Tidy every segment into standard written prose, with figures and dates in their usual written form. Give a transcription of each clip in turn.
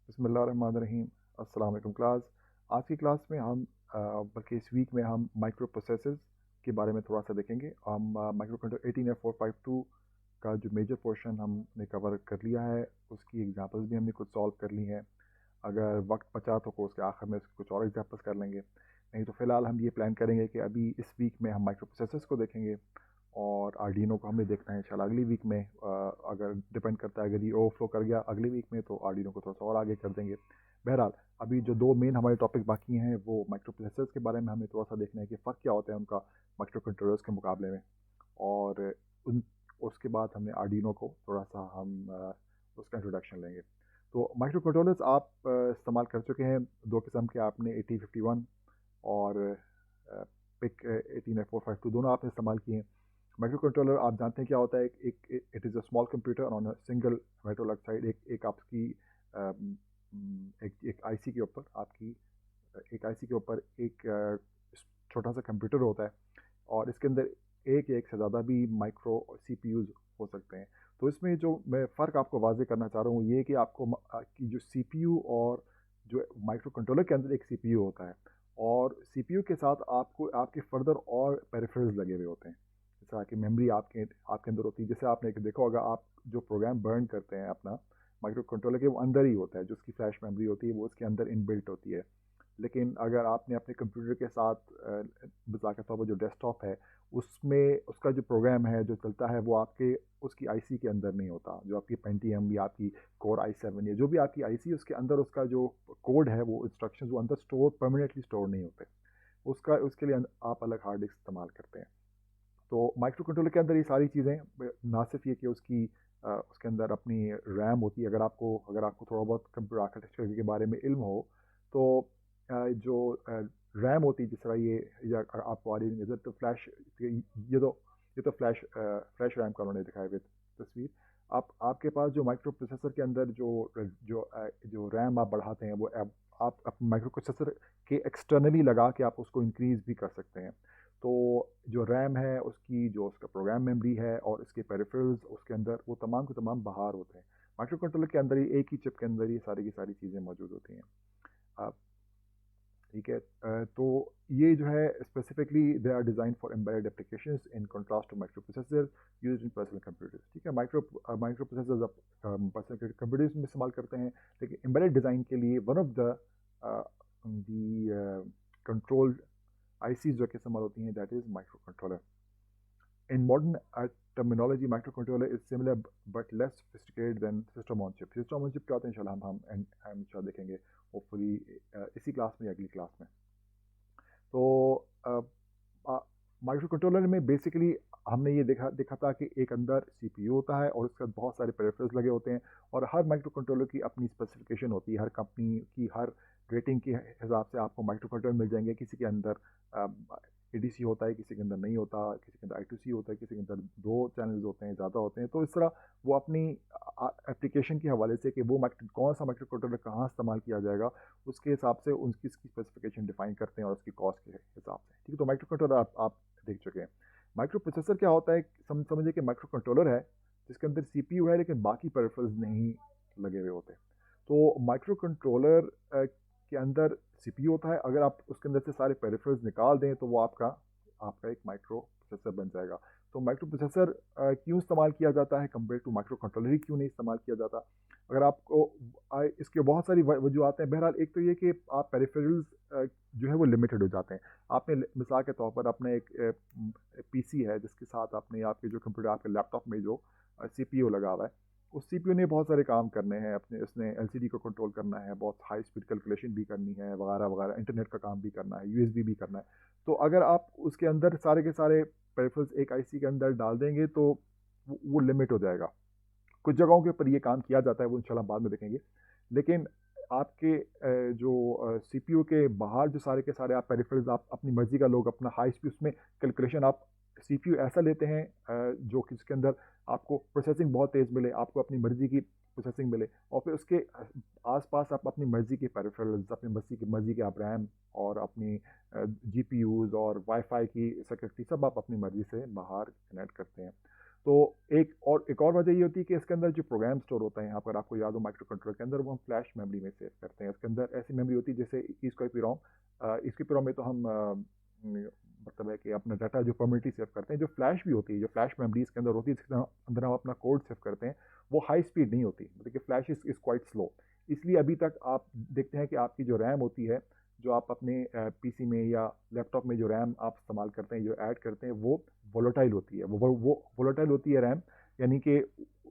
बिस्मिल्लाहिर्रहमानिर्रहीम। अस्सलाम वालेकुम क्लास। आज की क्लास में हम बल्कि इस वीक में हम माइक्रो प्रोसेसर्स के बारे में थोड़ा सा देखेंगे। हम माइक्रो कंट्रोलर 18F452 का जो मेजर पोर्शन हमने कवर कर लिया है, उसकी एग्जांपल्स भी हमने कुछ सॉल्व कर ली हैं। अगर वक्त बचा तो कोर्स के आखिर में उसके कुछ और एग्जांपल्स कर लेंगे, नहीं तो फ़िलहाल हम ये प्लान करेंगे कि अभी इस वीक में हम माइक्रो प्रोसेसर्स को देखेंगे और आर्डिनो को हमें देखना है इंशाल्लाह अगली वीक में। अगर डिपेंड करता है, अगर ये ओवरफ्लो कर गया अगली वीक में तो आर्डिनो को थोड़ा सा और आगे कर देंगे। बहरहाल अभी जो दो मेन हमारे टॉपिक बाकी हैं वो माइक्रो प्रोसेसर्स के बारे में हमें थोड़ा सा देखना है कि फ़र्क क्या होता है उनका माइक्रो कंट्रोलर्स के मुकाबले में। और उन उसके बाद हमने आर्डिनो को थोड़ा सा हम उसका इंट्रोडक्शन लेंगे। तो माइक्रो कंट्रोलर्स आप इस्तेमाल कर चुके हैं दो किस्म के, आपने 8051 और पिक 18F452 दोनों आपने इस्तेमाल किए हैं। माइक्रो कंट्रोलर आप जानते हैं क्या होता है। एक it is a small computer on a single metal oxide. एक आपकी एक आईसी के ऊपर आपकी एक आईसी के ऊपर एक छोटा सा कंप्यूटर होता है और इसके अंदर एक से ज़्यादा भी माइक्रो सीपीयूज़ हो सकते हैं। तो इसमें जो मैं फ़र्क आपको वाज़ेह करना चाह रहा हूँ ये कि आपको कि जो सीपीयू और जो माइक्रो कंट्रोलर के अंदर एक सीपीयू होता है और सीपीयू के साथ आपको आपके फर्दर और पेरिफेरल्स लगे हुए होते हैं। जैसा कि मेमोरी आपके आपके अंदर होती है। जैसे आपने देखा होगा, आप जो प्रोग्राम बर्न करते हैं अपना माइक्रो कंट्रोलर के, वो अंदर ही होता है। जो उसकी फ्लैश मेमोरी होती है वो उसके अंदर इनबिल्ट होती है। लेकिन अगर आपने अपने कंप्यूटर के साथ मिसाल के तौर पर जो डेस्कटॉप है उसमें उसका जो प्रोग्राम है जो चलता है वो आपके उसकी आईसी के अंदर नहीं होता। जो आपकी पेंटियम या आपकी कोर i7 या जो भी आपकी आईसी उसके अंदर उसका जो कोड है वो इंस्ट्रक्शंस वो अंदर स्टोर परमानेंटली स्टोर नहीं होते। उसका उसके लिए आप अलग हार्ड डिस्क इस्तेमाल करते हैं। तो माइक्रो कंट्रोलर के अंदर ये सारी चीज़ें ना सिर्फ ये कि उसकी उसके अंदर अपनी रैम होती है। अगर आपको थोड़ा बहुत कंप्यूटर आर्किटेक्चर के बारे में इल्म हो तो जो रैम होती है, जिस तरह ये या आपको आ रही नज़र तो फ्लैश, ये तो फ्लैश रैम का उन्होंने दिखाया हुआ तस्वीर। आपके पास जो माइक्रो प्रोसेसर के अंदर जो रैम आप बढ़ाते हैं वो आप माइक्रो प्रोसेसर के एक्सटर्नली लगा के आप उसको इंक्रीज़ भी कर सकते हैं। तो जो रैम है उसकी जो उसका प्रोग्राम मेमोरी है और इसके पेरिफेरल्स उसके अंदर वो तमाम के तमाम बाहर होते हैं। माइक्रो कंट्रोलर के अंदर ही एक ही चिप के अंदर ही सारी की सारी चीज़ें मौजूद होती हैं। आप ठीक है। तो ये जो है specifically they are design for embedded applications in contrast to micro processor used in personal computers. ठीक है, माइक्रो प्रोसेसर्स आप पर्सनल कंप्यूटर्स में इस्तेमाल करते हैं, लेकिन एम्बेडेड डिज़ाइन के लिए one of the control ICs जो कि इस्तेमाल होती हैं that is micro controller. In modern terminology, microcontroller is similar but less sophisticated than system on chip. System on chip क्या होता है इंशाल्लाह हम इंशाल्लाह देखेंगे होपफुली इसी क्लास में या अगली क्लास में। तो माइक्रो कंट्रोलर में बेसिकली हमने ये देखा था कि एक अंदर सीपीयू होता है और उसके साथ बहुत सारे पेरिफेरल्स लगे होते हैं और हर माइक्रो कंट्रोलर की अपनी स्पेसिफिकेशन होती है। हर कंपनी की हर रेटिंग के हिसाब से आपको माइक्रो कंट्रोलर मिल जाएंगे। किसी के अंदर एडीसी होता है, किसी के अंदर नहीं होता, किसी के अंदर आई2सी होता है, किसी के अंदर 2 चैनल्स होते हैं, ज़्यादा होते हैं। तो इस तरह वो अपनी एप्लीकेशन के हवाले से कि वो कौन सा माइक्रो कंट्रोलर कहाँ इस्तेमाल किया जाएगा उसके हिसाब से उनकी इसकी स्पेसिफिकेशन डिफाइन करते हैं और उसकी कॉस्ट के हिसाब से। ठीक है, तो माइक्रो कंट्रोलर आप देख चुके हैं। माइक्रो प्रोसेसर क्या होता है, समझिए कि माइक्रो कंट्रोलर है जिसके अंदर सीपीयू है लेकिन बाकी पेरिफेरल्स नहीं लगे हुए होते। तो माइक्रो कंट्रोलर के अंदर सीपीयू होता है। अगर आप उसके अंदर से सारे पेरिफेरल्स निकाल दें तो वो आपका आपका एक माइक्रो प्रोसेसर बन जाएगा। तो माइक्रो प्रोसेसर क्यों इस्तेमाल किया जाता है कंपेयर टू माइक्रो कंट्रोलर ही क्यों नहीं इस्तेमाल किया जाता? अगर आपको इसके बहुत सारी वजूहत हैं। बहरहाल एक तो ये कि आप पेरिफेरल्स जो है वो लिमिटेड हो जाते हैं। आपने मिसाल के तौर पर अपने एक पीसी है जिसके साथ आपने आपके जो कंप्यूटर आपके लैपटॉप में जो सीपीयू लगा हुआ है, उस सीपीयू ने बहुत सारे काम करने हैं। अपने उसने एलसीडी को कंट्रोल करना है, बहुत हाई स्पीड कैलकुलेशन भी करनी है, वगैरह वगैरह, इंटरनेट का काम भी करना है, यूएसबी भी करना है। तो अगर आप उसके अंदर सारे के सारे पेरिफेरल्स एक आईसी के अंदर डाल देंगे तो वो लिमिट हो जाएगा। कुछ जगहों के ऊपर ये काम किया जाता है, वो इंशाल्लाह बाद में देखेंगे। लेकिन आपके जो सीपीयू के बाहर जो सारे के सारे आप पेरिफेरल्स आप अपनी मर्जी का लोग अपना हाई स्पीड उसमें कैलकुलेशन आप सीपीयू ऐसा लेते हैं जो कि जिसके अंदर आपको प्रोसेसिंग बहुत तेज़ मिले, आपको अपनी मर्जी की प्रोसेसिंग मिले और फिर उसके आसपास आप अपनी मर्जी के पेरिफेरल्स, अपनी मर्जी के आप रैम और अपनी जीपीयूज़ और वाईफाई की सिक्योरिटी सब आप अपनी मर्जी से बाहर कनेक्ट करते हैं। तो एक और वजह ये होती है कि इसके अंदर जो प्रोग्राम स्टोर होता है, यहाँ पर आपको याद हो माइक्रो कंट्रोलर के अंदर, वो हम फ्लैश मेमोरी में सेव करते हैं। इसके अंदर ऐसी मेमोरी होती है जैसे इसकी रोम में तो हम मतलब है कि अपना डाटा जो परमानेंटली सेव करते हैं, जो फ्लैश भी होती है, जो फ्लैश मेमोरी इसके अंदर होती है जिसके अंदर हम अपना कोड सेव करते हैं, वो हाई स्पीड नहीं होती, मतलब कि फ्लैश इज़ क्वाइट स्लो। इसलिए अभी तक आप देखते हैं कि आपकी जो रैम होती है, जो आप अपने पीसी में या लैपटॉप में जो रैम आप इस्तेमाल करते हैं, जो ऐड करते हैं, वो वोलेटाइल होती है। वो वोलेटाइल होती है रैम, यानी कि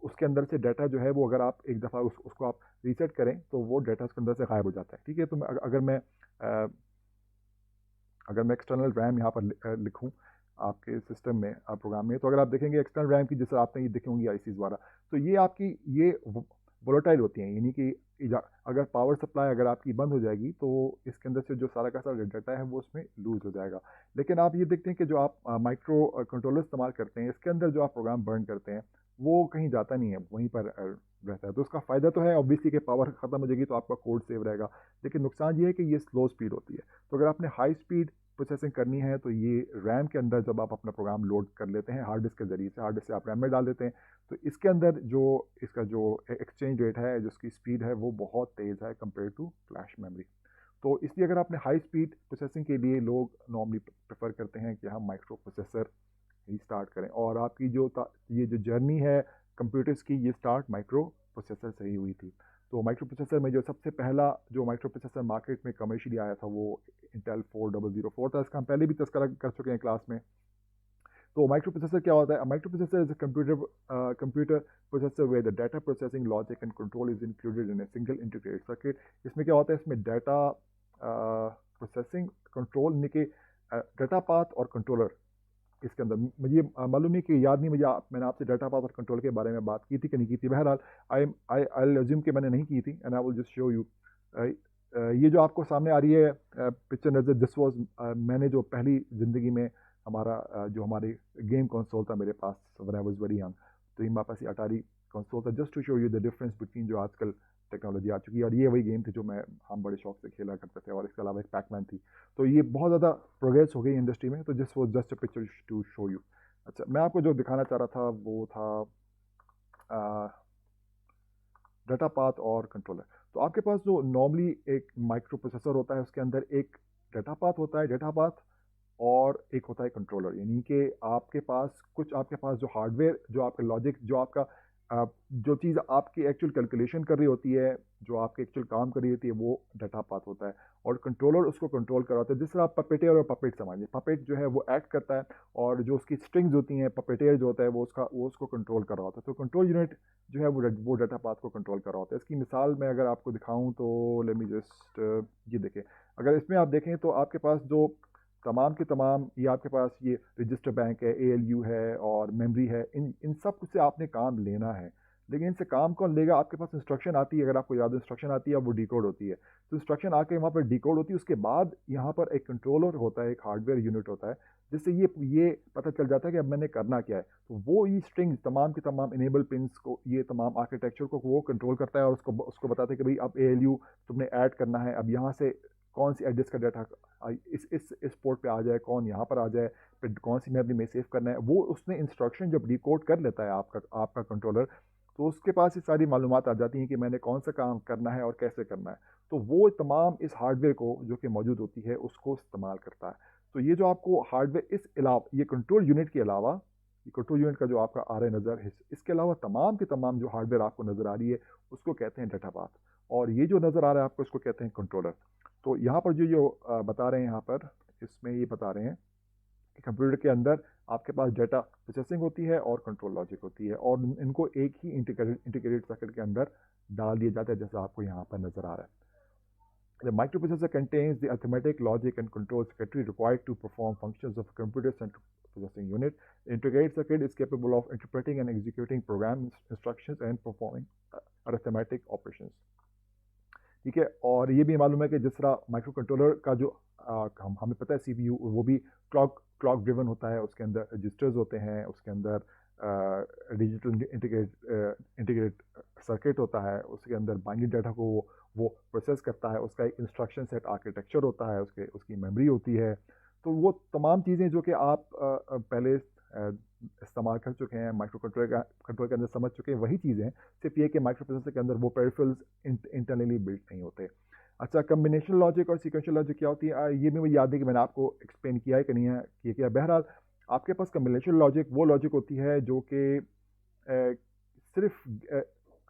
उसके अंदर से डाटा जो है वो अगर आप एक दफ़ा उसको आप रीसेट करें तो वो डाटा उसके अंदर से गायब हो जाता है। ठीक है, तो अगर मैं एक्सटर्नल रैम यहाँ पर लिखूँ आपके सिस्टम में, प्रोग्राम में, तो अगर आप देखेंगे एक्सटर्नल रैम की, जैसे आपने ये देखे होंगी आईसीज द्वारा, तो ये आपकी ये वोलेटाइल होती हैं, यानी कि अगर पावर सप्लाई अगर आपकी बंद हो जाएगी तो इसके अंदर से जो सारा का सारा डाटा है वो उसमें लूज हो जाएगा। लेकिन आप ये देखते हैं कि जो आप माइक्रो कंट्रोलर इस्तेमाल करते हैं, इसके अंदर जो आप प्रोग्राम बर्न करते हैं वो कहीं जाता नहीं है, वहीं पर रहता है। तो उसका फ़ायदा तो है ऑब्वियसली कि पावर ख़त्म हो जाएगी तो आपका कोड सेव रहेगा, लेकिन नुकसान ये है कि ये स्लो स्पीड होती है। तो अगर आपने हाई स्पीड प्रोसेसिंग करनी है तो ये रैम के अंदर जब आप अपना प्रोग्राम लोड कर लेते हैं हार्ड डिस्क के ज़रिए से, हार्ड डिस्क से आप रैम में डाल देते हैं, तो इसके अंदर इसका जो एक्सचेंज रेट है, जो इसकी स्पीड है, वो बहुत तेज़ है कंपेयर टू फ्लैश मेमोरी। तो इसलिए अगर आपने हाई स्पीड प्रोसेसिंग के लिए लोग नॉर्मली प्रेफर करते हैं कि हम माइक्रो प्रोसेसर ही स्टार्ट करें। और आपकी ये जो जर्नी है कंप्यूटर्स की, ये स्टार्ट माइक्रो प्रोसेसर से ही हुई थी। तो माइक्रो प्रोसेसर में जो सबसे पहला जो माइक्रो प्रोसेसर मार्केट में कमर्शियली आया था वो इंटेल 4004 था। इसका हम पहले भी तस्करा कर चुके हैं क्लास में। तो माइक्रो प्रोसेसर क्या होता है? Micro processor is a computer processor where the data processing logic and control is included in a single integrated circuit. इसमें क्या होता है? इसमें डाटा प्रोसेसिंग कंट्रोल, यानी कि डाटा पाथ और कंट्रोलर इसके अंदर। मुझे मालूम नहीं कि याद नहीं मुझे, मैंने आपसे डाटा पाथ और कंट्रोल के बारे में बात की थी कि नहीं की थी। बहरहाल आई आई अज्यूम कि मैंने नहीं की थी, and I will just show you. ये जो आपको सामने आ रही है पिक्चर नज़र, दिस वाज मैंने जो पहली ज़िंदगी में जो हमारे गेम कंसोल था मेरे पास when I was very young, तो ये मेरे पास ये अटारी कंसोल था, just to show you the difference between जो आजकल टेक्नोलॉजी आ चुकी है। और ये वही गेम थी जो हम बड़े शौक से खेला करते थे। और इसके अलावा एक पैकमैन थी। तो ये बहुत ज़्यादा प्रोग्रेस हो गई इंडस्ट्री में। तो जस्ट वो just a picture to show you. अच्छा, मैं आपको जो दिखाना चाह रहा था वो था डाटा पाथ और कंट्रोलर। तो आपके पास जो नॉर्मली एक माइक्रो प्रोसेसर होता है, उसके अंदर एक डाटा पाथ होता है, डाटा पाथ, और एक होता है कंट्रोलर। यानी कि आपके पास जो हार्डवेयर, जो आपका लॉजिक, जो आपका जो चीज़ आपकी एक्चुअल कैलकुलेशन कर रही होती है, जो आपके एक्चुअल काम कर रही होती है, वो डाटा पाथ होता है। और कंट्रोलर उसको कंट्रोल कर रहा होता है। जिस तरह आप पपेटेयर और पपेट समझिए, पपेट जो है वो एक्ट करता है, और जो उसकी स्ट्रिंग्स होती हैं, पपेटेयर जो होता है वो उसको कंट्रोल कर रहा होता है। तो कंट्रोल यूनिट जो है वो डाटा पाथ को कंट्रोल कर रहा होता है। इसकी मिसाल मैं अगर आपको दिखाऊं तो लेट मी जस्ट, ये देखें, अगर इसमें आप देखें तो आपके पास जो तमाम के तमाम ये आपके पास ये रजिस्टर बैंक है, एएलयू है और मेमोरी है, इन सब कुछ से आपने काम लेना है। लेकिन इनसे काम कौन लेगा? आपके पास इंस्ट्रक्शन आती है, अगर आपको याद इंस्ट्रक्शन आती है, वो डिकोड होती है। तो इंस्ट्रक्शन आके वहाँ पर डिकोड होती है, उसके बाद यहाँ पर एक कंट्रोलर होता है, एक हार्डवेयर यूनिट होता है, जिससे ये पता चल जाता है कि अब मैंने करना क्या है। तो वो ये स्ट्रिंग तमाम के तमाम इनेबल पिंस को, ये तमाम आर्किटेक्चर को वो कंट्रोल करता है, और उसको बताता है कि भाई अब एएलयू तुमने ऐड करना है, अब यहाँ से कौन सी एड्रेस का डाटा इस पोर्ट पे आ जाए, कौन यहाँ पर आ जाए, फिर कौन सी मेमोरी में सेव करना है। वो उसने इंस्ट्रक्शन जब डिकोड कर लेता है आपका कंट्रोलर, तो उसके पास ये सारी मालूमात आ जाती हैं कि मैंने कौन सा काम करना है और कैसे करना है। तो वो तमाम इस हार्डवेयर को जो कि मौजूद होती है उसको इस्तेमाल करता है। तो ये जो आपको हार्डवेयर, इस अलावा ये कंट्रोल यूनिट के अलावा, ये कंट्रोल यूनिट का जो आपका आ रहा है नज़र, इसके अलावा तमाम के तमाम जो हार्डवेयर आपको नज़र आ रही है उसको कहते हैं डाटा पाथ, और ये जो नज़र आ रहा है आपको इसको कहते हैं कंट्रोलर। तो यहाँ पर जो बता रहे हैं, यहाँ पर इसमें ये बता रहे हैं कि कंप्यूटर के अंदर आपके पास डाटा प्रोसेसिंग होती है और कंट्रोल लॉजिक होती है, और इनको एक ही इंटीग्रेटेड सर्किट के अंदर डाल दिया जाता है, जैसा आपको यहाँ पर नज़र आ रहा है। The microprocessor contains the arithmetic, logic, and control circuitry required to perform functions of a computer central processing unit. The integrated circuit is capable of interpreting and executing program instructions and performing arithmetic operations. ठीक है, और ये भी मालूम है कि जिस तरह माइक्रो कंट्रोलर का जो हमें पता है सीपीयू, वो भी क्लॉक ड्रिवन होता है, उसके अंदर रजिस्टर्स होते हैं, उसके अंदर डिजिटल इंटीग्रेट सर्किट होता है, उसके अंदर बाइनरी डाटा को वो प्रोसेस करता है, उसका एक इंस्ट्रक्शन सेट आर्किटेक्चर होता है, उसकी मेमोरी होती है। तो वो तमाम चीज़ें जो कि आप पहले इस्तेमाल कर चुके हैं, माइक्रो कंट्रोलर के अंदर समझ चुके हैं, वही चीज़ें हैं, सिर्फ ये कि माइक्रो प्रोसेसर के अंदर वो पेरिफेरल्स इंटरनली बिल्ट नहीं होते। अच्छा, कम्बिनेशनल लॉजिक और सीक्वेंशियल लॉजिक क्या होती है? ये भी मुझे याद है कि मैंने आपको एक्सप्लेन किया है कि नहीं है किया किया। बहरहाल आपके पास कम्बिनेशनल लॉजिक वो लॉजिक होती है जो कि सिर्फ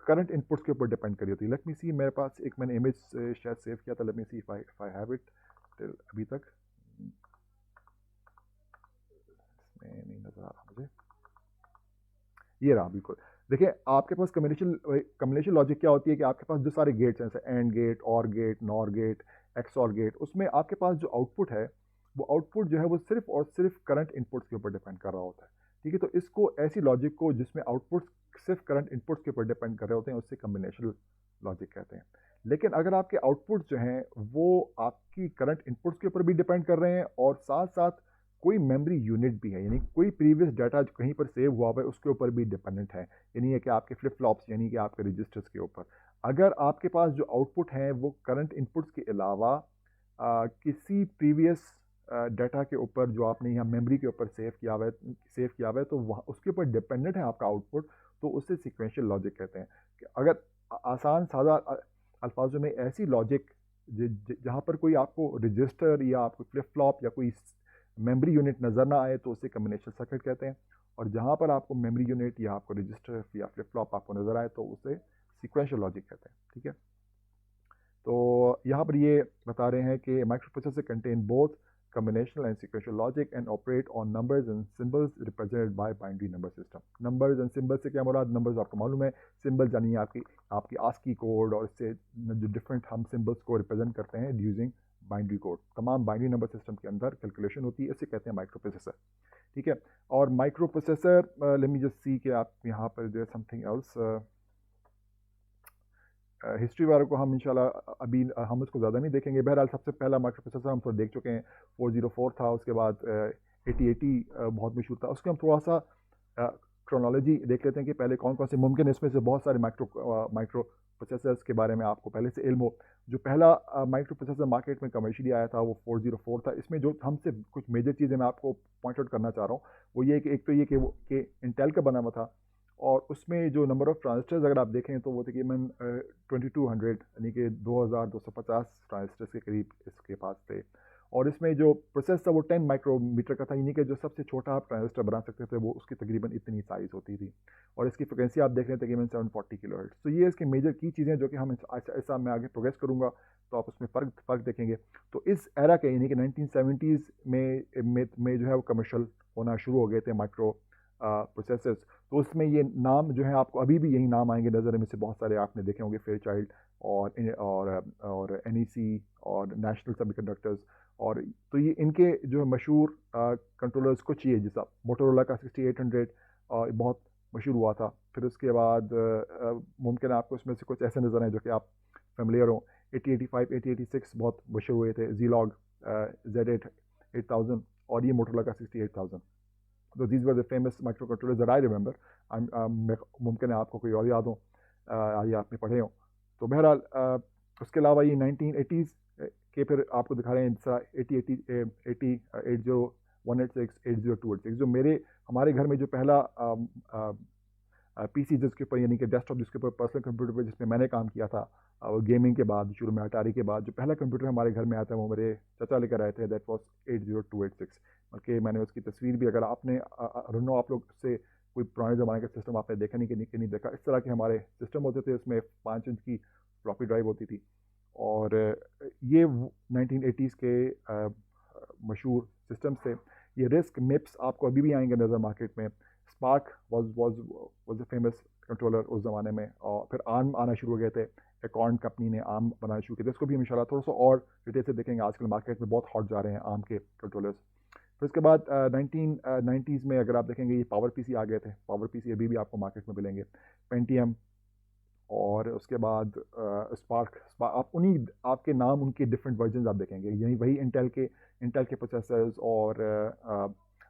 करंट इनपुट्स के ऊपर डिपेंड करी होती है। लेट मी सी, मेरे पास एक मैंने इमेज शायद सेव किया था, let me see if I have it अभी तक। इसमें नहीं नज़र आ रहा मुझे, ये रहा बिल्कुल। देखिए आपके पास कम्बिनेशन लॉजिक क्या होती है कि आपके पास जो सारे गेट्स हैं, जैसे AND gate, OR gate, NOR gate, XOR gate, उसमें आपके पास जो आउटपुट है वो आउटपुट जो है वो सिर्फ और सिर्फ करंट इनपुट्स के ऊपर डिपेंड कर रहा होता है। ठीक है, तो इसको ऐसी लॉजिक को जिसमें आउटपुट सिर्फ करंट इनपुट्स के ऊपर डिपेंड कर रहे होते हैं उससे कम्बिनेशन लॉजिक कहते हैं। लेकिन अगर आपके आउटपुट जो हैं वो आपकी करंट इनपुट्स के ऊपर भी डिपेंड कर रहे हैं और साथ साथ कोई मेमोरी यूनिट भी है, यानी कोई प्रीवियस डाटा जो कहीं पर सेव हुआ हुआ है उसके ऊपर भी डिपेंडेंट है, यानी है कि आपके फ्लिप फ्लॉप्स यानी कि आपके रजिस्टर्स के ऊपर। अगर आपके पास जो आउटपुट हैं वो करंट इनपुट्स के अलावा किसी प्रीवियस डाटा के ऊपर जो आपने यहाँ मेमोरी के ऊपर सेव किया हुआ है तो वहाँ उसके ऊपर डिपेंडेंट है आपका आउटपुट, तो उससे सीक्वेंशियल लॉजिक कहते हैं। कि अगर आसान सादा अल्फाजों में ऐसी लॉजिक जहाँ पर कोई आपको रजिस्टर या आपको फ्लिप फ्लॉप या कोई मेमोरी यूनिट नज़र ना आए तो उसे कम्बिनेशन सर्किट कहते हैं, और जहाँ पर आपको मेमोरी यूनिट या आपको रजिस्टर या फ्लिप फ्लॉप आपको नज़र आए तो उसे सीक्वेंशियल लॉजिक कहते हैं। ठीक है, तो यहाँ पर ये बता रहे हैं कि microprocessor contain both combinational and sequential logic and operate on numbers and symbols represented by binary number system। numbers and symbols से क्या मुराद? numbers आपको मालूम है, symbols यानी आपकी ASCII कोड और इससे जो डिफरेंट हम symbols को रिप्रेजेंट करते हैं यूजिंग बाइनरी कोड। तमाम बाइनरी नंबर सिस्टम के अंदर कैलकुलेशन होती है, इसे कहते हैं माइक्रो प्रोसेसर। ठीक है, और micro processor let me just see कि आप यहाँ पर जो समथिंग एल्स हिस्ट्री वालों को हम इंशाल्लाह अभी हम उसको ज़्यादा नहीं देखेंगे। बहरहाल सबसे पहला माइक्रो प्रोसेसर हम तो देख चुके हैं, 404 था, उसके बाद 8080 बहुत मशहूर था। उसके हम थोड़ा सा क्रोनोलॉजी देख लेते हैं कि पहले कौन कौन से मुमकिन है, इसमें से बहुत सारे माइक्रो प्रोसेसर्स के बारे में आपको पहले से इल्म हो। जो पहला माइक्रो प्रोसेसर मार्केट में कमर्शियली आया था वो 404 था। इसमें जो हमसे कुछ मेजर चीज़ें मैं आपको पॉइंट आउट करना चाह रहा हूँ वो ये कि एक तो ये कि वो कि इंटेल का बना हुआ था, और उसमें जो नंबर ऑफ़ ट्रांजिस्टर्स अगर आप देखें तो वो तकरीबन 2200 यानी कि 2250 ट्रांजिस्टर्स के करीब इसके पास थे। और इसमें जो प्रोसेस था वो 10 माइक्रोमीटर का था, यानी कि जो सबसे छोटा आप ट्रांजिस्टर बना सकते थे वो उसकी तकरीबन इतनी साइज़ होती थी, और इसकी फ्रिक्वेंसी आप देख रहे हैं तकरीबन 740 किलोहर्ट्ज़। तो ये इसके मेजर की चीज़ें जो कि हम ऐसा मैं आगे प्रोग्रेस करूँगा तो आप उसमें फ़र्क देखेंगे। तो इस एरा के यानी कि 1970s में जो है वो कमर्शियल होना शुरू हो गए थे माइक्रो प्रोसेसर्स। तो उसमें ये नाम जो है आपको अभी भी यही नाम आएंगे नज़र में से बहुत सारे आपने देखे होंगे, फेयरचाइल्ड और NEC और नेशनल सेमीकंडक्टर्स। और तो ये इनके जो मशहूर कंट्रोलर्स कुछ ये जैसा मोटोरोला का 6800 बहुत मशहूर हुआ था। फिर उसके बाद मुमकिन आपको इसमें से कुछ ऐसे नज़र आए जो कि आप फेमिलियर हो। 8085 8086 बहुत मशहूर हुए थे, Zilog Z8 8000 और ये मोटोरोला का 68000। तो these were the famous micro controllers that I remember. मुमकिन है आपको कोई और याद हो या आपने पढ़े हो। तो बहरहाल उसके अलावा ये 1980s के फिर आपको दिखा रहे हैं 80 186 जो हमारे घर में जो पहला PC जिसके ऊपर यानी कि डेस्कटॉप जिसके ऊपर पर्सनल कंप्यूटर पर जिसमें मैंने काम किया था, और गेमिंग के बाद शुरू में अटारी के बाद जो पहला कंप्यूटर हमारे घर में आया था वो मेरे चाचा लेकर आए थे, दैट वाज 80286। बल्कि मैंने उसकी तस्वीर भी, अगर आपने रनो आप लोग से कोई पुराने ज़माने का सिस्टम आपने देखा नहीं कि नहीं देखा, इस तरह के हमारे सिस्टम होते थे, उसमें 5 इंच की फ्लॉपी ड्राइव होती थी। और ये 1980s के मशहूर सिस्टम्स थे। ये रिस्क मिप्स आपको अभी भी आएंगे नज़र मार्केट में। Spark was a famous controller उस ज़माने में, और फिर आर्म आना शुरू हो गए थे। एकॉर्न कंपनी ने आर्म बनाना शुरू किया था, इसको भी हम इंशाल्लाह थोड़ा सा और डिटेल से देखेंगे। आजकल मार्केट में बहुत हॉट जा रहे हैं आर्म के कंट्रोलर्स। फिर उसके बाद 1990s में अगर आप देखेंगे ये पावर PC आ गए थे। पावर PC अभी भी आपको मार्केट में मिलेंगे। पेंटियम, और उसके बाद स्पार्क आप उन्हीं आपके नाम उनके डिफरेंट वर्जन आप देखेंगे, यानी वही इंटेल के प्रोसेसर्स और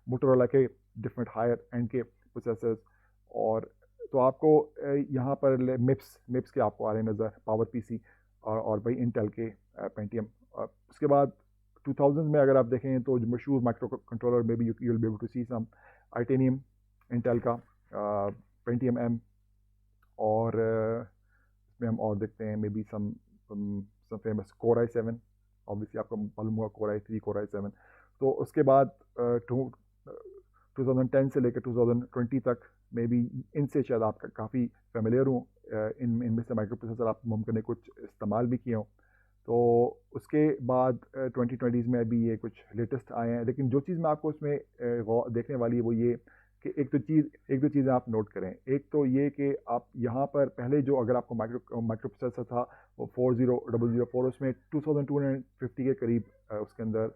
मोटोरोला के डिफरेंट हायर एंड के प्रोसेसर्स। और तो आपको यहाँ पर मिप्स के आपको आ रहे हैं नज़र, पावर PC और वही इंटेल के पेंटियम। उसके बाद 2000 में अगर आप देखें तो जो मशहूर माइक्रो कंट्रोलर में भी you will be able to see some Itanium Intel का, पेंटियम एम, और इसमें हम और देखते हैं may be some famous core i7, obviously आपको मालूम होगा कोर i3, कोर i7। तो उसके बाद 2010 से लेकर 2020 तक मे बी इनसे शायद आप काफ़ी फेमिलियर हूँ, इनमें से माइक्रो प्रोसेसर आप मुमकिन है कुछ इस्तेमाल भी किए हों। तो उसके बाद 2020s में अभी ये कुछ लेटेस्ट आए हैं, लेकिन जो चीज़ मैं आपको उसमें देखने वाली है वो ये कि एक दो चीज़ें आप नोट करें। एक तो ये कि आप यहाँ पर पहले जो अगर आपको माइक्रो प्रोसेसर था वो 40004, उसमें 2250 के करीब उसके अंदर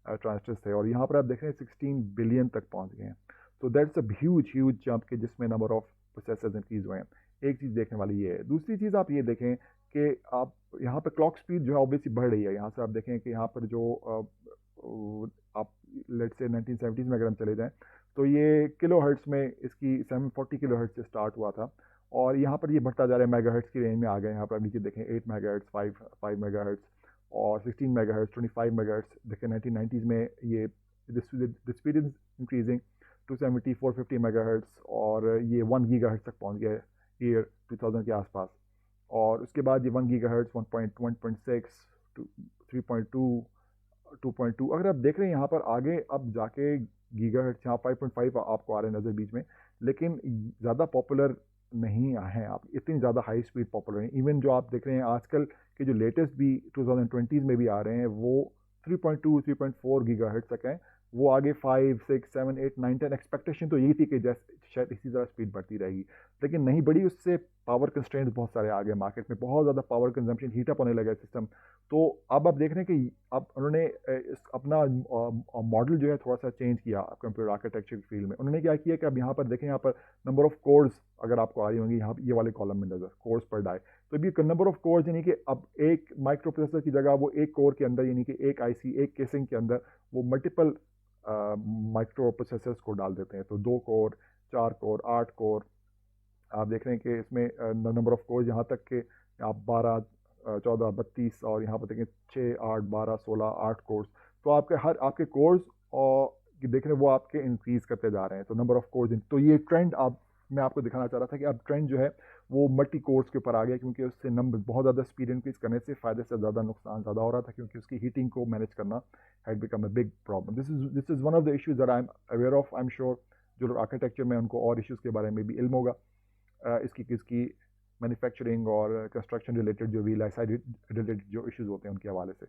ट्रांजिस्टर्स थे, और यहाँ पर आप देख रहे हैं 16 बिलियन तक पहुँच गए हैं। तो दैट्स अ ह्यूज जंप के जिसमें नंबर ऑफ प्रोसेसर्स इंक्रीज हुए हैं। एक चीज़ देखने वाली ये है। दूसरी चीज़ आप ये देखें कि आप यहाँ पर क्लॉक स्पीड जो है ऑब्वियसली बढ़ रही है। यहाँ से आप देखें कि यहाँ पर जो आप लेट्स से 1970s में अगर हम चले जाएं तो ये किलो हर्ट्स में इसकी 740 किलो हर्ट्स से स्टार्ट हुआ था, और यहाँ पर ये बढ़ता जा रहा है, मेगा हर्ट्स की रेंज में आ गए। यहाँ पर नीचे देखें 8 मेगा हर्ट्स, 5 मेगा हर्ट्स, और 16 मेगा हर्ट्स, 25 मेगा हर्ट्स। देखें 1990s में ये the speed is increasing 270 450 mega hertz, और ये 1 गीगा हर्ट्स तक पहुँच गया ईयर 2000 के आसपास। और उसके बाद ये 1 गीगा हर्ट्स, 1.6, 3.2, 2.2, अगर आप देख रहे हैं यहाँ पर आगे अब जाके गीगा हर्ट्स यहाँ 5.5 आपको आ रहे हैं नज़र बीच में, लेकिन ज़्यादा पॉपुलर नहीं हैं आप, इतनी ज़्यादा हाई स्पीड पॉपुलर हैं। इवन जो आप देख रहे हैं आजकल के जो लेटेस्ट भी 2020s में भी आ रहे हैं वो 3.2 3.4 गीगा हर्ट्स तक हैं। वो आगे 5 6 7 8 9 10, एक्सपेक्टेशन तो यही थी कि जैसे शायद इसी तरह स्पीड बढ़ती रहेगी, लेकिन नहीं बढ़ी। उससे पावर कंस्ट्रेंट्स बहुत सारे आ गए मार्केट में, बहुत ज़्यादा पावर कंजम्पशन हीटअप होने लगा सिस्टम। तो अब आप देख रहे हैं कि अब उन्होंने अपना मॉडल जो है थोड़ा सा चेंज किया कंप्यूटर आर्किटेक्चर की फील्ड में। उन्होंने क्या किया कि अब यहाँ पर देखें, यहाँ पर नंबर ऑफ कोर्स अगर आपको आ रही होंगी यहाँ ये वाले कॉलम में नजर, कोर्स पर डाई। तो अभी नंबर ऑफ कोर्स यानी कि अब एक माइक्रो प्रोसेसर की जगह वो एक कोर के अंदर, यानी कि एक आईसी एक केसिंग के अंदर वो मल्टीपल माइक्रो प्रोसेसर्स को डाल देते हैं। तो 2 कोर, 4 कोर, 8 कोर, आप देख रहे हैं कि इसमें नंबर ऑफ कोर्स यहाँ तक के आप 12 14 32, और यहाँ पर देखें 6 8 12 16 8 कोर्स। तो आपके कोर्स और देख रहे हैं वो आपके इंक्रीज करते जा रहे हैं। तो नंबर ऑफ कोर्स, तो ये ट्रेंड मैं आपको दिखाना चाह रहा था कि अब ट्रेंड जो है वो मल्टी कोर्स के ऊपर आ गया, क्योंकि उससे नंबर बहुत ज़्यादा स्पीड इंक्रीज करने से फ़ायदे से ज़्यादा नुकसान ज़्यादा हो रहा था, क्योंकि उसकी हीटिंग को मैनेज करना had become a big problem. This is one of the issues that I am aware of. I am sure जो लोग आर्किटेक्चर में उनको और इश्यूज़ के बारे में भी इल्म होगा, इसकी मैन्युफैक्चरिंग और कंस्ट्रक्शन रिलेटेड जो भी लाइफ रिलेटेड जो इश्यूज होते हैं उनके हवाले से,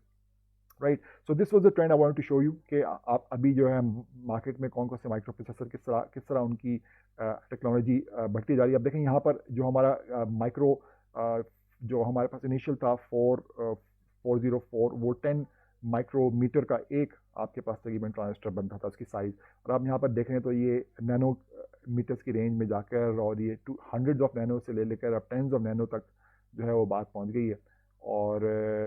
right. So this was the trend I wanted to show you कि आप अभी जो है मार्केट में कौन कौन से माइक्रो प्रोसेसर किस तरह उनकी टेक्नोलॉजी बढ़ती जा रही है। अब देखें यहाँ पर जो हमारा माइक्रो जो हमारे पास इनिशियल था 404, वो 10 माइक्रोमीटर का एक आपके पास तकरीबन ट्रांजिस्टर बनता था उसकी साइज़। और आप यहाँ पर देख रहे हैं तो ये नैनो मीटर्स की रेंज में जाकर, और ये हंड्रेड्स ऑफ नैनो से ले लेकर अब टेंस ऑफ नैनो तक जो है वो बात पहुँच गई है। और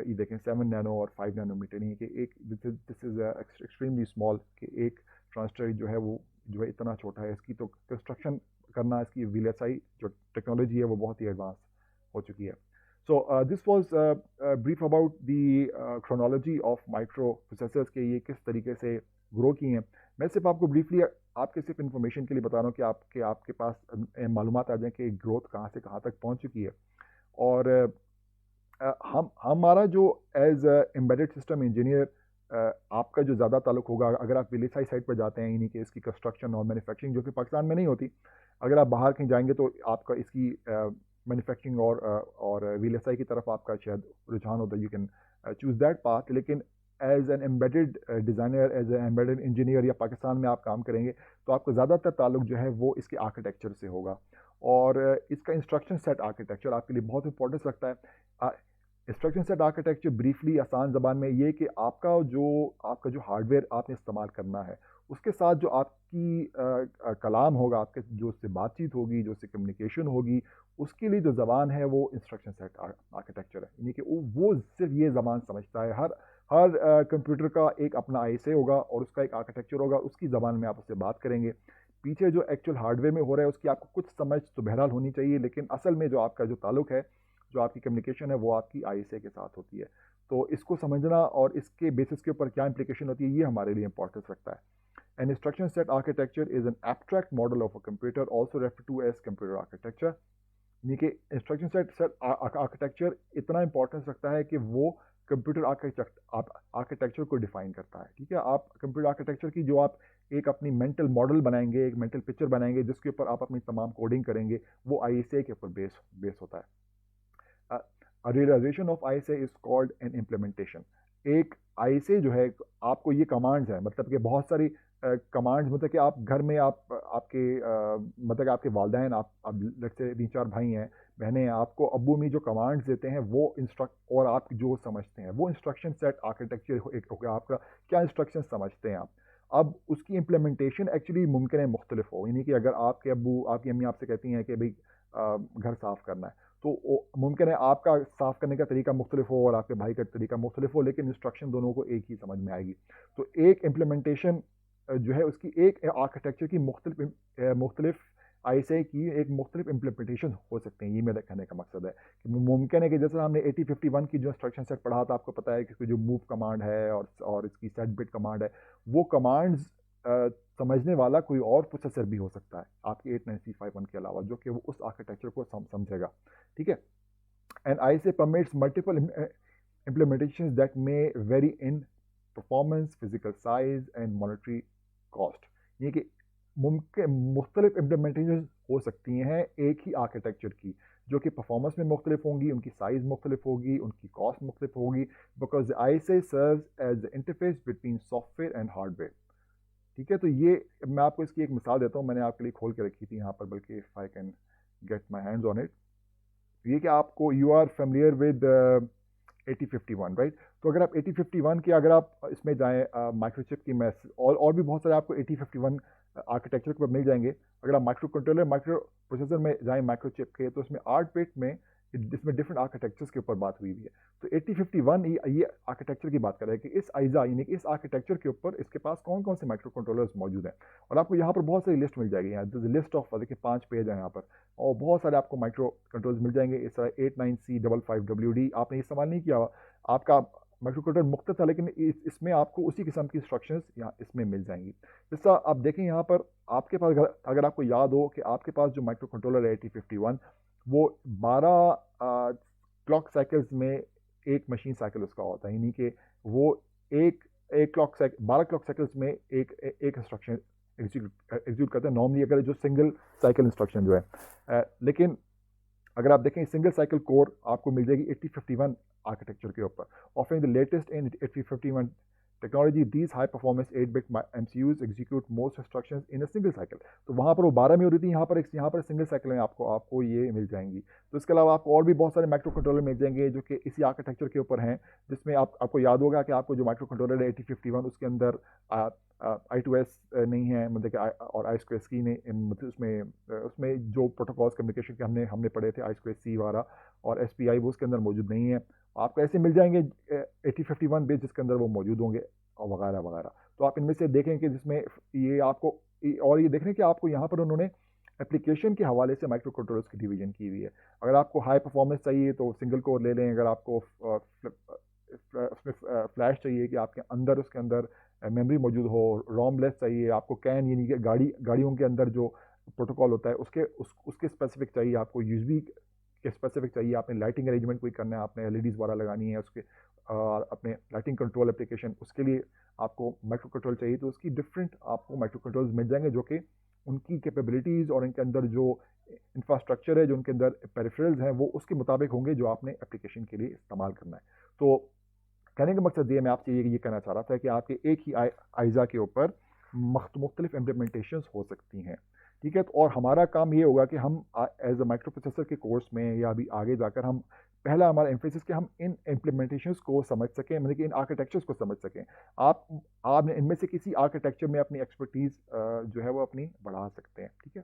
ये देखें 7 नैनो और 5 नैनोमीटर, नहीं कि एक दिस इज़ एक्सट्रीमली स्मॉल, कि एक ट्रांजिस्टर जो है वो जो है इतना छोटा है। इसकी तो कंस्ट्रक्शन करना, इसकी VLSI जो टेक्नोलॉजी है वो बहुत ही एडवांस हो चुकी है। सो this was brief about the chronology of micro processors के ये किस तरीके से ग्रो किए हैं। मैं सिर्फ आपको ब्रीफली आपके सिर्फ इन्फॉर्मेशन के लिए बता रहा हूँ कि आपके पास मालूमात आ जाए कि ग्रोथ कहाँ से कहाँ तक पहुँच चुकी है। और हमारा जो एज एम्बेडेड सिस्टम इंजीनियर आपका जो ज़्यादा ताल्लुक होगा, अगर आप VLSI साइड पर जाते हैं, यानी कि इसकी कंस्ट्रक्शन और मैन्युफैक्चरिंग जो कि पाकिस्तान में नहीं होती, अगर आप बाहर कहीं जाएंगे तो आपका इसकी मैन्युफैक्चरिंग और VLSI की तरफ आपका शायद रुझान होता है, you can choose that path. लेकिन as an embedded designer, as an embedded engineer या पाकिस्तान में आप काम करेंगे तो आपका ज़्यादातर ताल्लुक जो है वो इसके आर्किटेक्चर से होगा, और इसका इंस्ट्रक्शन सेट आर्किटेक्चर आपके लिए बहुत इंपॉर्टेंस रखता है। इंस्ट्रक्शन सेट आर्किटेक्चर ब्रीफली आसान ज़बान में ये कि आपका जो हार्डवेयर आपने इस्तेमाल करना है उसके साथ जो आपकी कलाम होगा, आपके जो उससे बातचीत होगी, जो उससे कम्युनिकेशन होगी, उसके लिए जो ज़बान है वो इंस्ट्रक्शन सेट आर्किटेक्चर है। यानी कि वो सिर्फ ये ज़बान समझता है। हर कंप्यूटर का एक अपना ISA होगा और उसका एक आर्किटेक्चर होगा, उसकी ज़बान में आप उससे बात करेंगे। पीछे जो एक्चुअल हार्डवेयर में हो रहा है उसकी आपको कुछ समझ तो बहरहाल होनी चाहिए, लेकिन असल में जो आपका जो ताल्लुक है, जो आपकी कम्युनिकेशन है, वो आपकी ISA के साथ होती है। तो इसको समझना और इसके बेसिस के ऊपर क्या इंप्लीकेशन होती है, ये हमारे लिए इंपॉर्टेंस रखता है। An instruction set architecture is an abstract model of a computer, also referred to as computer architecture. यानी कि इंस्ट्रक्शन सेट आर्किटेक्चर इतना इंपॉर्टेंस रखता है कि वो कंप्यूटर आर्किटेक्चर को डिफाइन करता है। ठीक है, आप कंप्यूटर आर्किटेक्चर की जो आप एक अपनी मेंटल मॉडल बनाएंगे, एक मेंटल पिक्चर बनाएंगे जिसके ऊपर आप अपनी तमाम कोडिंग करेंगे, वो आईएसए के ऊपर बेस होता है। Realisation of ISA is called an implementation. एक आईएसए जो है, आपको ये कमांड्स है, मतलब कि बहुत सारी कमांड्स, मतलब कि आप घर में आपके मतलब कि आपके वालिदैन, आप लेट्स से 3-4 भाई हैं, बहनें हैं, आपको अब्बू अम्मी जो कमांड्स देते हैं वो और आप जो समझते हैं वो इंस्ट्रक्शन सेट आर्किटेक्चर एक हो गया आपका। क्या इंस्ट्रक्शन समझते हैं आप, अब उसकी इम्प्लीमेंटेशन एक्चुअली मुमकिन है मुख्तलिफ हो। यानी कि अगर आपके अब्बू आपकी अम्मी आपसे कहती हैं कि भाई घर साफ़ करना है, तो मुमकिन है आपका साफ़ करने का तरीका मुख्तलिफ हो और आपके भाई का तरीका मुख्तलिफ हो, लेकिन इंस्ट्रक्शन दोनों को एक ही समझ में आएगी। तो एक इम्प्लीमेंटेशन जो है उसकी एक आर्किटेक्चर की मुख्तलिफ आईएसए की एक मुख्तलिफ इम्प्लीमेंटेशन हो सकते हैं। ये मेरा कहने का मकसद है कि मुमकिन है कि जैसे हमने 8051 की जो इंस्ट्रक्शन सेट पढ़ा था, आपको पता है कि इसकी जो मूव कमांड है और इसकी सेट बिट कमांड है, वो कमांड्स समझने वाला कोई और प्रोसेसर भी हो सकता है आपके 89C51 के अलावा, जो कि वो उस आर्किटेक्चर को समझेगा। ठीक है, and ISA permits multiple implementations that may vary in performance, physical size and monetary cost। ये कि मुमकिन मुख्तलिफ इम्प्लीमेंटेशन हो सकती हैं एक ही आर्किटेक्चर की, जो कि परफॉर्मेंस में मुख्तलिफ होंगी, उनकी साइज़ मुख्तलिफ होगी, उनकी कॉस्ट मुख्तलिफ होगी, because ISA serves as the interface between software and hardware. ठीक है, तो ये मैं आपको इसकी एक मिसाल देता हूँ, मैंने आपके लिए खोल के रखी थी यहाँ पर, बल्कि if I can get my hands on it. ये कि आपको you are familiar with 8051, right. तो अगर आप 8051 की अगर आप इसमें जाएं माइक्रोचिप की मैस और भी बहुत सारे आपको 8051 आर्किटेक्चर के ऊपर मिल जाएंगे। अगर आप माइक्रो कंट्रोलर माइक्रो प्रोसेसर में जाएं माइक्रोचिप के, तो उसमें 8 बिट में इसमें डिफरेंट आर्किटेक्चर्स के ऊपर बात हुई हुई है। तो 8051 ये आर्किटेक्चर की बात कर रहा है कि इस आइजा यानी कि इस आर्किटेक्चर के ऊपर इसके पास कौन कौन से माइक्रो कंट्रोलर्स मौजूद हैं। और आपको यहाँ पर बहुत सारी लिस्ट मिल जाएगी, यहाँ लिस्ट ऑफ देखिए 5 पेज है यहाँ पर, और बहुत सारे आपको माइक्रो कंट्रोलर्स मिल जाएंगे। इस तरह 89C55WD आपने इस्तेमाल नहीं किया, आपका माइक्रो कंट्रोलर मुख्तलिफ था, लेकिन इसमें आपको उसी किस्म की इंस्ट्रक्शंस यहाँ इसमें मिल जाएंगी। जैसा आप देखें यहाँ पर आपके पास, अगर आपको याद हो कि आपके पास जो माइक्रो कंट्रोलर है 8051, वो 12 क्लॉक साइकिल्स में एक मशीन साइकिल उसका होता है। यानी कि वो एक क्लॉक साइकिल 12 क्लॉक साइकिल्स में एक इंस्ट्रक्शन एग्जीक्यूट करता है नॉर्मली, अगर जो सिंगल साइकिल इंस्ट्रक्शन जो है। लेकिन अगर आप देखें सिंगल साइकिल कोर आपको मिल जाएगी 8051 आर्किटेक्चर के ऊपर, offering the latest in 8051 technology. These high performance 8-bit MCUs execute most instructions in a single cycle. तो वहाँ पर वो 12 में हो रही थी, यहाँ पर सिंगल साइकिल में आपको ये मिल जाएंगी। तो इसके अलावा आपको और भी बहुत सारे माइक्रो कंट्रोलर मिल जाएंगे जो कि इसी आर्किटेक्चर के ऊपर हैं, जिसमें आपको याद होगा कि आपको जो माइक्रो कंट्रोलर है 8051 उसके अंदर I2S नहीं है, मतलब कि और I2C नहीं, मतलब उसमें जो प्रोटोकॉल्स कम्युनिकेशन के हमने पढ़े थे I2C वाला और SPI, वो उसके अंदर मौजूद नहीं है। आपको ऐसे मिल जाएंगे 8051 बेस जिसके अंदर वो मौजूद होंगे और वगैरह वगैरह। तो आप इनमें से देखें कि जिसमें ये आपको और ये देख रहे हैं कि आपको यहाँ पर उन्होंने एप्लीकेशन के हवाले से माइक्रो कंट्रोलर्स की डिवीजन की हुई है। अगर आपको हाई परफॉर्मेंस चाहिए तो सिंगल कोर ले लें, अगर आपको उसमें फ्लैश चाहिए कि आपके अंदर उसके अंदर मेमोरी मौजूद हो, रोम लेस चाहिए, आपको कैन यानी कि गाड़ियों के अंदर जो प्रोटोकॉल होता है उसके स्पेसिफिक चाहिए, आपको यूएसबी के स्पेसिफिक चाहिए, आपने लाइटिंग अरेंजमेंट कोई करना है, आपने एलईडीज वाला लगानी है उसके अपने लाइटिंग कंट्रोल एप्लीकेशन, उसके लिए आपको माइक्रो कंट्रोल चाहिए, तो उसकी डिफरेंट आपको माइक्रो कंट्रोल्स मिल जाएंगे जो कि उनकी कैपेबिलिटीज़ और उनके अंदर जो इंफ्रास्ट्रक्चर है, जो उनके अंदर पेरिफेरल्स हैं, वो उसके मुताबिक होंगे जो आपने एप्लीकेशन के लिए इस्तेमाल करना है। तो कहने का मकसद ये मैं आपसे ये कहना चाह रहा था कि आपके एक ही आइजा के ऊपर मुख्तलिफ इम्प्लीमेंटेशंस हो सकती हैं। ठीक है, तो और हमारा काम ये होगा कि हम एज अ माइक्रो प्रोसेसर के कोर्स में या अभी आगे जाकर हम पहला हमारा एम्फेसिस कि हम इन इम्प्लीमेंटेशंस को समझ सकें, मतलब कि इन आर्किटेक्चर्स को समझ सकें। आप इनमें से किसी आर्किटेक्चर में अपनी एक्सपर्टीज़ जो है वो अपनी बढ़ा सकते हैं। ठीक है,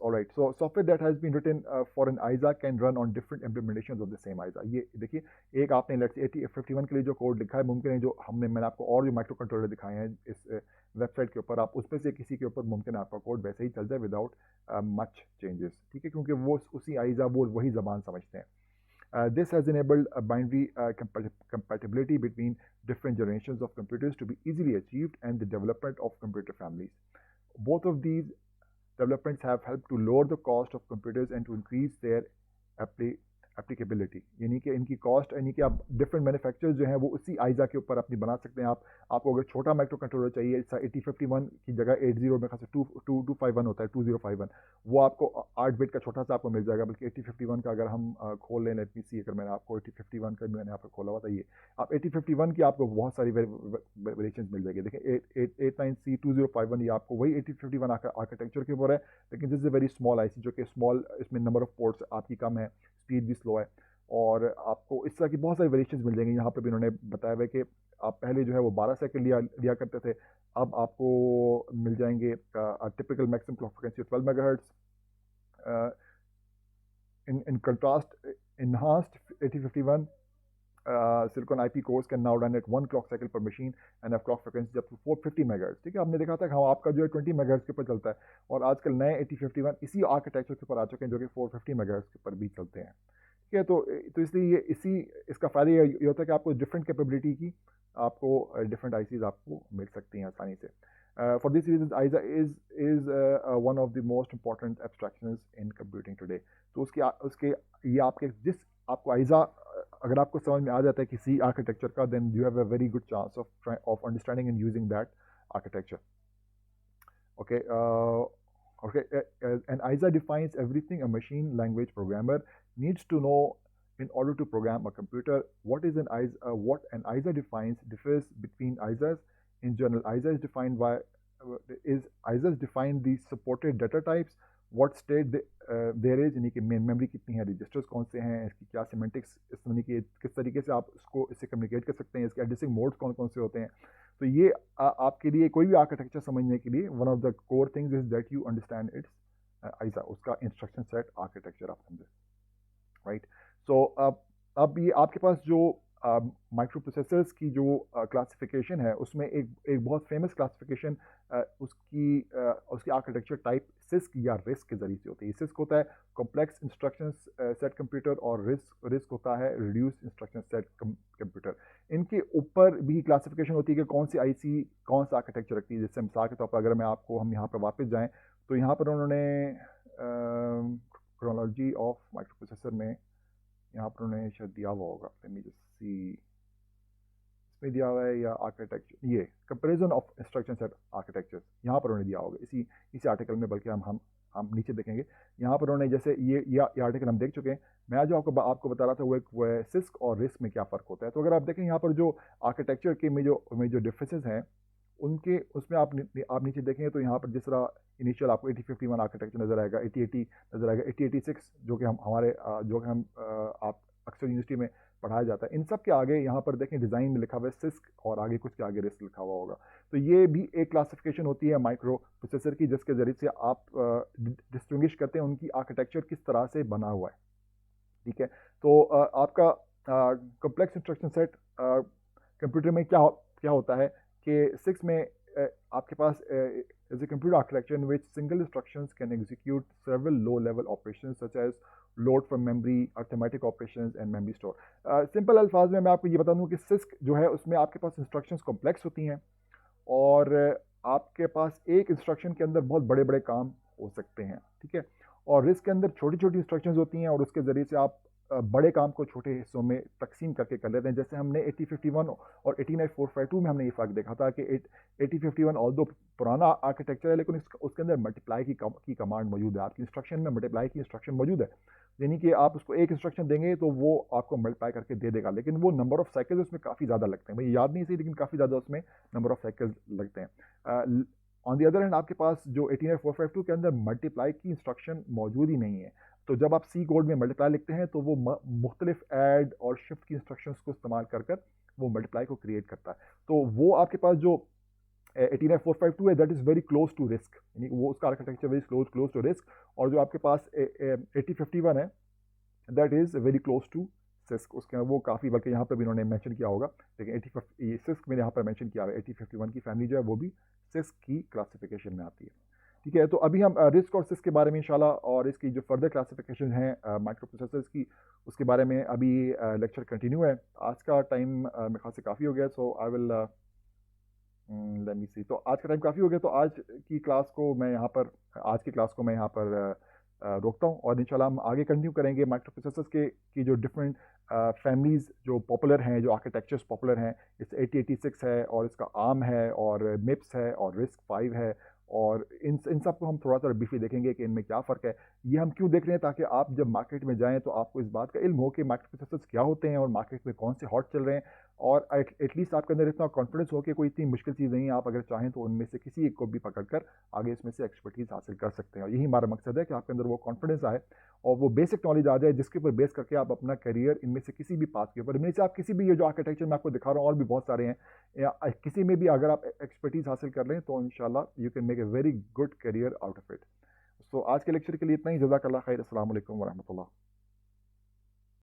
all right, so software that has been written for an ISA can run on different implementations of the same ISA। ये देखिए, एक आपने लेट्स 8051 के लिए जो कोड लिखा है, मुमकिन है जो मैंने आपको और जो माइक्रो कंट्रोलर दिखाए हैं इस वेबसाइट के ऊपर, आप उसमें से किसी के ऊपर मुमकिन आपका कोड वैसे ही चल जाए विदाउट मच चेंजेस। ठीक है, क्योंकि वो उसी आइजा वो वही ज़बान समझते हैं। This has enabled a binary compatibility between different generations of computers to be easily achieved and the development of computer families. Both of these developments have helped to lower the cost of computers and to increase their applicability, यानी कि इनकी cost, यानी कि आप different manufacturers जो हैं वो उसी आइजा के ऊपर अपनी बना सकते हैं। आपको अगर छोटा माइक्रो कंट्रोलर चाहिए, 8051 की जगह 80 में खास 2251 होता है, 2051, वो आपको 8 बिट का छोटा सा आपको मिल जाएगा। बल्कि 8051 का अगर हम खोल लें, लेट मी सी, अगर मैंने आपको 8051 का मैंने यहाँ पर खोला हुआ था, ये आप 8051 की आपको बहुत सारी वेरिएशन मिल जाएगी। देखिए 89C2051, ये आपको वही 8051 आर्किटेक्चर के ऊपर है, लेकिन this is a very small IC, जो कि स्मॉल, इसमें नंबर ऑफ पोर्ट्स आपकी कम है, स्पीड भी स्लो है, और आपको इस तरह की बहुत सारी वेरिएशंस मिल जाएंगी। यहाँ पर भी उन्होंने बताया हुआ है कि आप पहले जो है वो 12 सेकंड लिया करते थे, अब आपको मिल जाएंगे typical maximum clock frequency 12 megahertz. In contrast, enhanced 8051 Silicon IP cores can now run at 1 clock cycle per machine and have clock frequency up to 450 MHz। ठीक है, आपने देखा था कि हाँ आपका जो है 20 MHz के ऊपर चलता है, और आजकल नए 8051 इसी आर्किटेक्चर के ऊपर आ चुके हैं जो कि 450 MHz के ऊपर भी चलते हैं। ठीक है, तो इसलिए ये इसका फ़ायदा ये होता है कि आपको डिफरेंट कैपेबिलिटी की आपको डिफरेंट आईसीज आपको मिल सकती हैं आसानी से। For this reason ISA is one of the most important abstractions in computing today. तो उसके ये आपको आइजा अगर आपको समझ में आ जाता है किसी आर्किटेक्चर का, then you have a very good chance of understanding and using that architecture. An ISA defines everything a machine language programmer needs to know in order to program a computer. What an ISA differs between ISAs. In general, ISAs define the supported data types, what state there is, यानी कि main memory कितनी है, registers कौन से हैं, इसकी क्या semantics, यानी कि किस तरीके से आप इससे कम्युनिकेट कर सकते हैं, इसके एड्रेसिंग मोड्स कौन कौन से होते हैं। तो ये आपके लिए कोई भी आर्किटेक्चर समझने के लिए one of the core things is that you understand its ISA, उसका इंस्ट्रक्शन सेट आर्किटेक्चर आप समझे, राइट। सो अब ये आपके पास जो माइक्रो प्रोसेसर्स की जो क्लासिफिकेशन है, उसमें एक बहुत फेमस क्लासिफिकेशन उसकी आर्किटेक्चर टाइप सिस्क या रिस्क के जरिए से होती है। सिस्क होता है कॉम्प्लेक्स इंस्ट्रक्शन सेट कंप्यूटर, और रिस्क होता है रिड्यूस इंस्ट्रक्शन सेट कंप्यूटर। इनके ऊपर भी क्लासिफिकेशन होती है कि कौन सी आईसी कौन सा आर्किटेक्चर रखती है। जैसे मिसाल के तौर पर अगर हम यहाँ पर वापस जाएँ, तो यहाँ पर उन्होंने क्रोनोलॉजी ऑफ माइक्रो प्रोसेसर में यहाँ पर उन्होंने शायद दिया हुआ होगा, लेट मी जस्ट सी, इसमें दिया हुआ है या आर्किटेक्चर, ये comparison of instruction set architectures यहाँ पर उन्होंने दिया होगा इसी आर्टिकल में, बल्कि हम नीचे देखेंगे। यहाँ पर उन्होंने जैसे ये आर्टिकल हम देख चुके हैं। मैं जो आपको बता रहा था वो है सिस्क और रिस्क में क्या फ़र्क होता है। तो अगर आप देखें यहाँ पर जो आर्किटेक्चर के में जो डिफरेंसेस हैं, उसमें आप नीचे देखें तो यहाँ पर जिस तरह इनिशियल आपको 8051 आर्किटेक्चर नज़र आएगा, 8080 नज़र आएगा, 8086 जो कि हम आप अक्सर यूनिवर्सिटी में पढ़ाया जाता है। इन सब के आगे यहाँ पर देखें डिज़ाइन में लिखा हुआ है सिस्क, और आगे कुछ के आगे रिस्क लिखा हुआ होगा। तो ये भी एक क्लासिफिकेशन होती है माइक्रो प्रोसेसर की, जिसके ज़रिए से आप डिस्टिंग्विश करते हैं उनकी आर्किटेक्चर किस तरह से बना हुआ है। ठीक है, तो आपका कॉम्प्लेक्स इंस्ट्रक्शन सेट कंप्यूटर में क्या होता है कि 6 में आपके पास is a computer architecture in which single instructions can execute several low-level operations such as load from memory, arithmetic operations and memory store। Simple अल्फाज में मैं आपको ये बता दूं कि सिस्क जो है उसमें आपके पास इंस्ट्रक्शंस कॉम्प्लेक्स होती हैं, और आपके पास एक इंस्ट्रक्शन के अंदर बहुत बड़े बड़े काम हो सकते हैं। ठीक है, और रिस्क के अंदर छोटी छोटी इंस्ट्रक्शंस होती हैं, और उसके ज़रिए से आप बड़े काम को छोटे हिस्सों में तकसीम करके कर लेते हैं। जैसे हमने 8051 और 89452 में हमने ये फ़र्क देखा था कि 8051 ऑल्दो पुराना आर्किटेक्चर है, लेकिन उसके अंदर मल्टीप्लाई की कमांड मौजूद है। आपकी इंस्ट्रक्शन में मल्टीप्लाई की इंस्ट्रक्शन मौजूद है, यानी कि आप उसको एक इंस्ट्रक्शन देंगे तो वो आपको मल्टीप्लाई करके दे देगा, लेकिन वो नंबर ऑफ साइकिल्स उसमें काफ़ी ज़्यादा लगते हैं। मुझे याद नहीं सही, लेकिन काफ़ी ज़्यादा उसमें नंबर ऑफ साइकिल्स लगते हैं। ऑन दी अदर हैंड आपके पास जो 89452 के अंदर मल्टीप्लाई की इंस्ट्रक्शन मौजूद ही नहीं है। तो जब आप सी कोड में मल्टीप्लाई लिखते हैं तो वो मुख्तलिफ ऐड और शिफ्ट की इंस्ट्रक्शंस को इस्तेमाल कर वो मल्टीप्लाई को क्रिएट करता है। तो वो आपके पास जो 89452 है, that is very close to RISC, यानी वो उसका architecture very close to RISC. और जो आपके पास 8051 है, that is very close to CISC. उसके वो काफ़ी, बल्कि यहाँ पर भी इन्होंने मेंशन किया होगा, लेकिन 8050 सिस्क मैंने यहाँ पर मेंशन किया है। 8051 की फैमिली जो है वो भी सिस्क की क्लासिफिकेशन में आती है। ठीक है, तो अभी हम रिस्क और सिस्क के बारे में इंशाल्लाह और इसकी जो फर्दर क्लासिफिकेशन है माइक्रो प्रोसेसर्स की, उसके बारे में अभी लेक्चर कंटिन्यू है। आज का टाइम मेरे ख्याल से काफ़ी हो गया, सो आई विल लेट मी सी। तो आज का टाइम काफ़ी हो गया, तो आज की क्लास को मैं यहाँ पर रोकता हूँ, और इंशाल्लाह हम आगे कंटिन्यू करेंगे माइक्रो प्रोसेसर्स के की जो डिफरेंट फैमिलीज़ जो पॉपुलर हैं, जो आर्किटेक्चर्स पॉपुलर हैं। इस 8086 है, और इसका आर्म है, और मिप्स है, और रिस्क 5 है, और इन सब को हम थोड़ा सा ब्रीफली देखेंगे कि इनमें क्या फ़र्क है। ये हम क्यों देख रहे हैं, ताकि आप जब मार्केट में जाएं तो आपको इस बात का इल्म हो कि माइक्रो प्रोसेसर्स क्या होते हैं और मार्केट में कौन से हॉट चल रहे हैं, और एटलीस्ट आपके अंदर इतना कॉन्फिडेंस हो कि कोई इतनी मुश्किल चीज़ नहीं है। आप अगर चाहें तो उनमें से किसी एक को भी पकड़कर आगे इसमें से एक्सपर्टीज़ हासिल कर सकते हैं, और यही हमारा मकसद है कि आपके अंदर वो कॉन्फिडेंस आए और वो बेसिक नॉलेज आ जाए, जिसके ऊपर बेस करके आप अपना करियर इनमें से किसी भी पाथ के ऊपर, इनमें से आप किसी भी, ये जो आर्किटेक्चर मैं आपको दिखा रहा हूँ और भी बहुत सारे हैं, या किसी में भी अगर आप एक्सपर्टीज़ हासिल कर लें तो इंशाल्लाह you can make a very good career out of it. So आज के लेक्चर के लिए इतना ही। जज़ाकल्लाह खैर। अस्सलाम वालेकुम वरहमतुल्लाह।